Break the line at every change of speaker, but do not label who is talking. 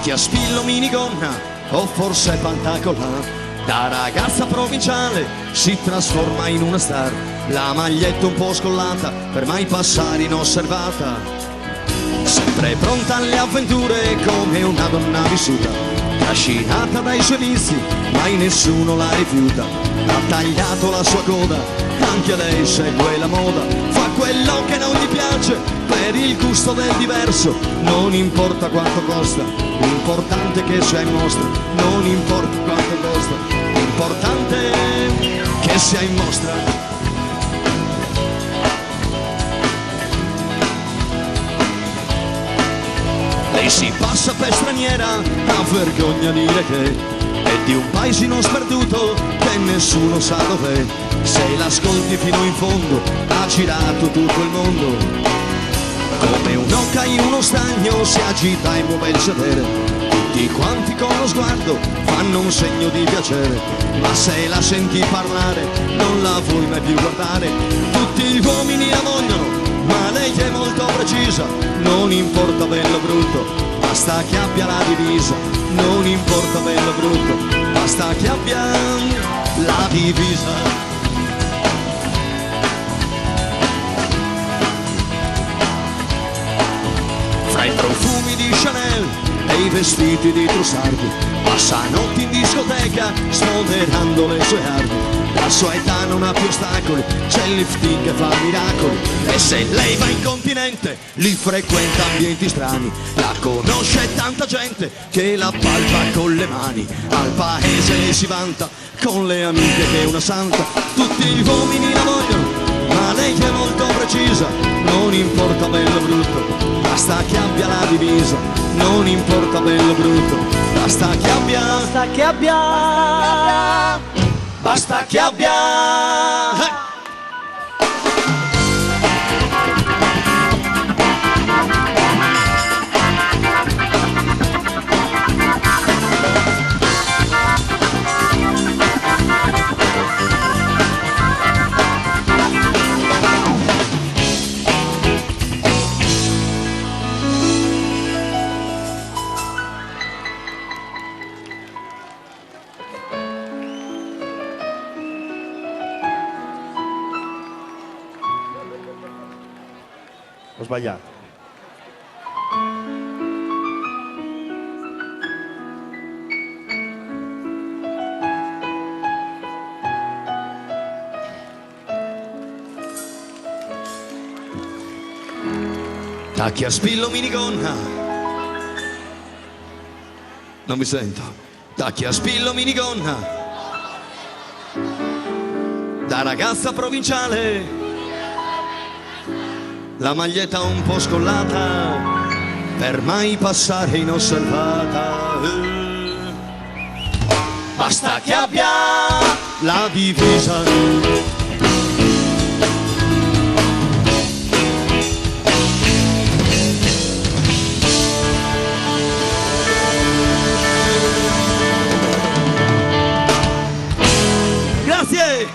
Tacchi a spillo, minigonna o forse pantacola. Da ragazza provinciale si trasforma in una star. La maglietta un po' scollata per mai passare inosservata. Sempre pronta alle avventure come una donna vissuta, trascinata dai suoi vizi, mai nessuno la rifiuta. Ha tagliato la sua coda, anche lei segue la moda. Fa quello che non gli piace per il gusto del diverso. Non importa quanto costa, l'importante è che sia in mostra. Non importa quanto costa, l'importante è che sia in mostra. Lei si passa per straniera, ha vergogna di dire che è di un paesino sperduto che nessuno sa dov'è. Se l'ascolti fino in fondo, ha girato tutto il mondo. Come un'oca in uno stagno si agita e muove il sedere. Tutti quanti con lo sguardo fanno un segno di piacere. Ma se la senti parlare, non la vuoi mai più guardare. Tutti gli uomini la vogliono, ma lei è molto precisa. Non importa bello o brutto, basta che abbia la divisa. Non importa bello o brutto, basta che abbia la divisa. Fra i profumi di Chanel e i vestiti di Trussardi, passa notti in discoteca sfoderando le sue armi. La sua età non ha più ostacoli, c'è il lifting che fa miracoli. E se lei va in continente, li frequenta ambienti strani. La conosce tanta gente che la palpa con le mani. Al paese si vanta con le amiche che è una santa. Tutti gli uomini la vogliono, ma lei è molto precisa. Non importa bello o brutto, basta che abbia la divisa. Non importa bello o brutto, basta che abbia. Basta che abbia. Basta che abbia.
Ho sbagliato.
Tacchi a spillo, minigonna. Non mi sento. Tacchi a spillo, minigonna. Da ragazza provinciale, la maglietta un po' scollata per mai passare inosservata. Basta che abbia la divisa. Grazie!